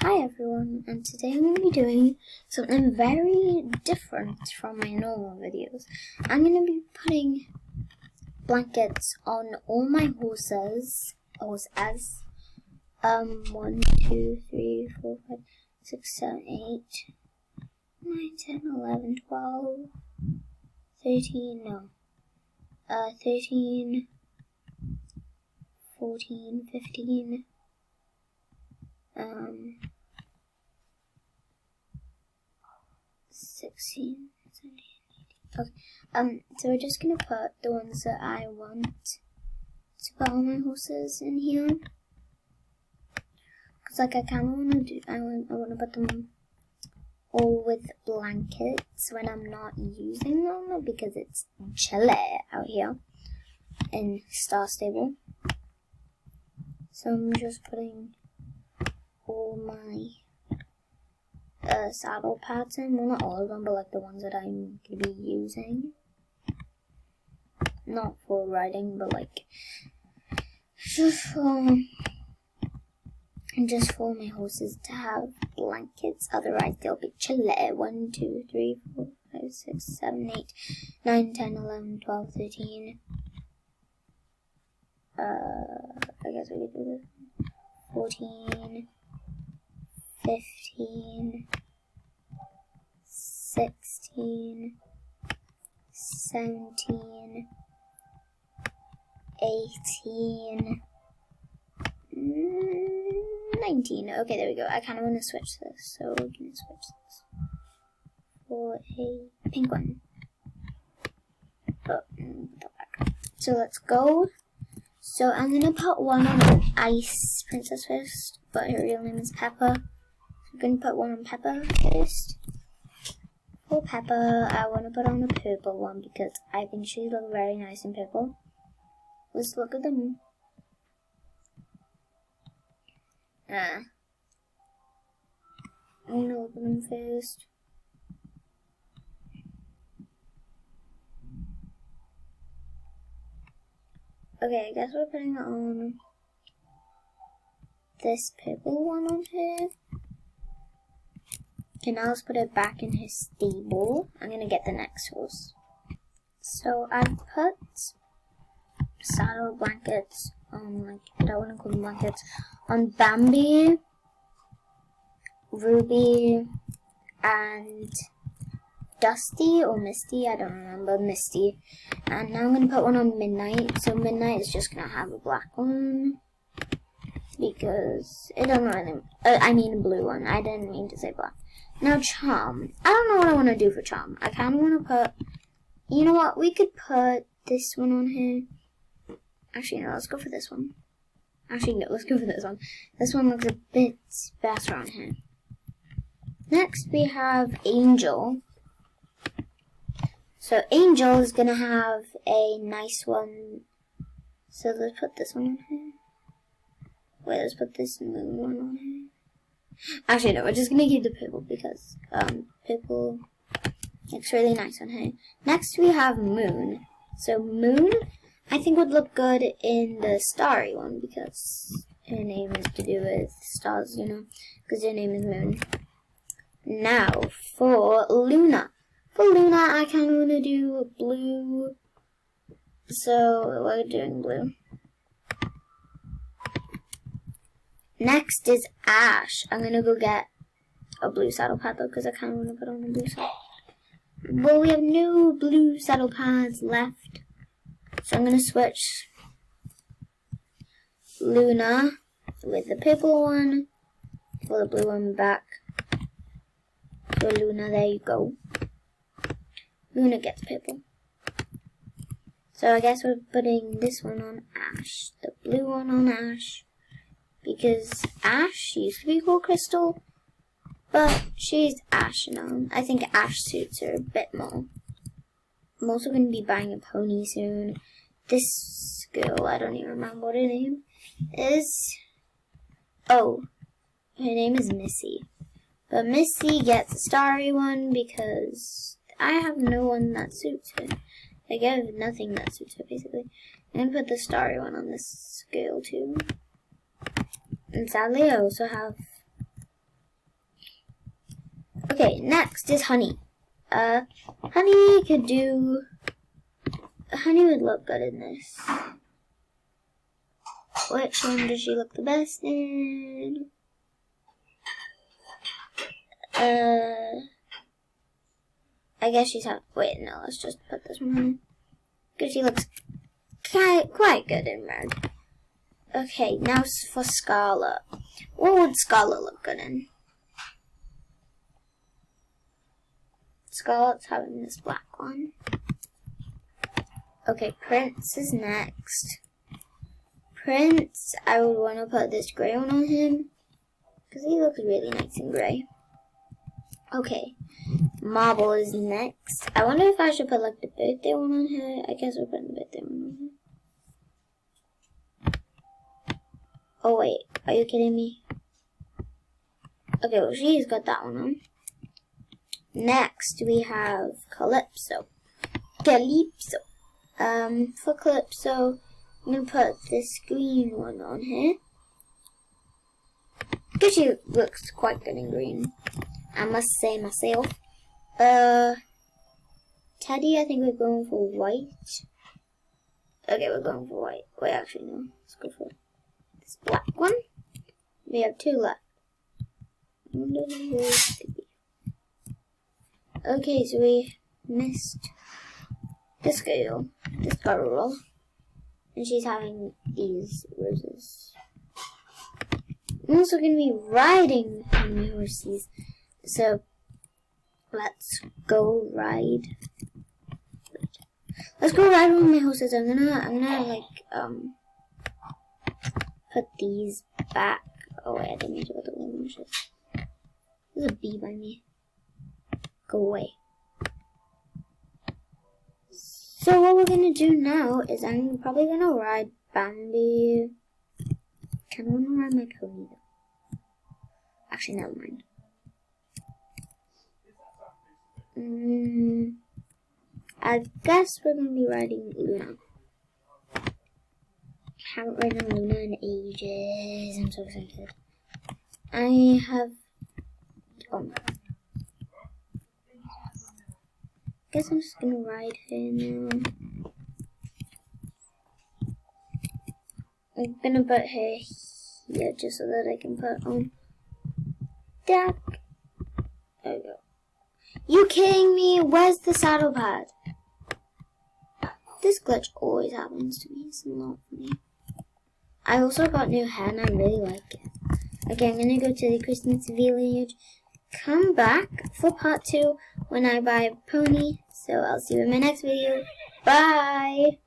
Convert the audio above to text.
Hi everyone, and today I'm going to be doing something very different from my normal videos. I'm going to be putting blankets on all my horses. 1, 2, 3, 4, 5, 6, 7, 8, 9, 10, 11, 12, 13, 13, 14, 15, 16, 17, 18. Okay. So we're just gonna put the ones that I want to put on my horses in here. Cause like I kind of want to put them all with blankets when I'm not using them because it's chilly out here in Star Stable. So I'm just putting all my saddle pads in. Well, not all of them, but like the ones that I'm going to be using. Not for riding, but like just for my horses to have blankets. Otherwise they'll be chilly. 1, 2, 3, 4, 5, 6, 7, 8, 9, 10, 11, 12, 13. I guess we could do this. 14, 15, 16, 17, 18, 19. Okay, there we go. I kind of want to switch this, so we're going to switch this for a pink one. Oh, put that back. So let's go. So I'm going to put one on Ice Princess first, but her real name is Peppa. I'm going to put one on Peppa first. For Peppa, I want to put on a purple one because I think she looks very nice in purple. Let's look at them. I'm going to look at them first. Okay, I guess we're putting on this purple one on her. Okay, now let's put it back in his stable. I'm gonna get the next horse. So I put saddle blankets on, like, I don't want to call them blankets, on Bambi, Ruby, and Dusty or Misty, I don't remember, Misty. And now I'm going to put one on Midnight. So Midnight is just going to have a black one. Because it doesn't really, I mean a blue one. I didn't mean to say black. Now Charm. I don't know what I want to do for Charm. I kind of want to put, you know what, we could put this one on here. Actually, no, let's go for this one. Actually, no, let's go for this one. This one looks a bit better on here. Next, we have Angel. So Angel is going to have a nice one. So let's put this one on here. Wait, let's put this moon one on here. Actually, no, we're just going to keep the purple because purple looks really nice on her. Next, we have Moon. So Moon, I think would look good in the starry one because her name is to do with stars, you know, because her name is Moon. Now, for Luna. For Luna, I kind of want to do blue, so we're doing blue. Next is Ash. I'm going to go get a blue saddle pad though, because I kind of want to put on a blue saddle. Well, we have no blue saddle pads left, so I'm going to switch Luna with the purple one, for the blue one back. So Luna, there you go. Luna gets purple. So I guess we're putting this one on Ash, the blue one on Ash, because Ash used to be called Crystal, but she's Ash now. I think Ash suits her a bit more. I'm also going to be buying a pony soon. This girl, I don't even remember what her name is. Oh, her name is Missy. But Missy gets a starry one because I have no one that suits her. Like, I have nothing that suits her, basically. I'm going to put the starry one on this girl, too. And sadly, I also have Okay, next is Honey. Honey could do... Honey would look good in this. Which one does she look the best in? I guess she's wait, no, let's just put this one in. Because she looks quite good in red. Okay, now for Scarlet. What would Scarlet look good in? Scarlet's having this black one. Okay, Prince is next. Prince, I would want to put this grey one on him. Because he looks really nice in grey. Okay, Marble is next. I wonder if I should put like the birthday one on her. I guess we'll put the birthday one on her. Oh wait, are you kidding me? Okay, well she's got that one on. Next we have Calypso. For Calypso, I'm gonna put this green one on here. Because she looks quite good in green, I must say myself. Teddy, I think we're going for white. Okay, we're going for white. Wait, actually no. Let's go for this black one. We have two left. Okay, so we missed this girl, and she's having these roses. I'm also going to be riding on my horses, so let's go ride. Let's go ride on my horses. I'm gonna like put these back. Oh wait, I didn't need to put the horses. There's a bee by me. Go away. So what we're gonna do now is I'm probably gonna ride Bambi. Kind of wanna ride my pony though. Actually, never mind. I guess we're gonna be riding Luna. Haven't ridden Luna in ages. I'm so excited. I have. Oh my god. Guess I'm just gonna ride her now. I'm gonna put her here just so that I can put on Duck. There we go. You kidding me? Where's the saddle pad? This glitch always happens to me. It's not funny. I also got new hair and I really like it. Okay, I'm gonna go to the Christmas village. Come back for part 2 when I buy a pony. So I'll see you in my next video. Bye!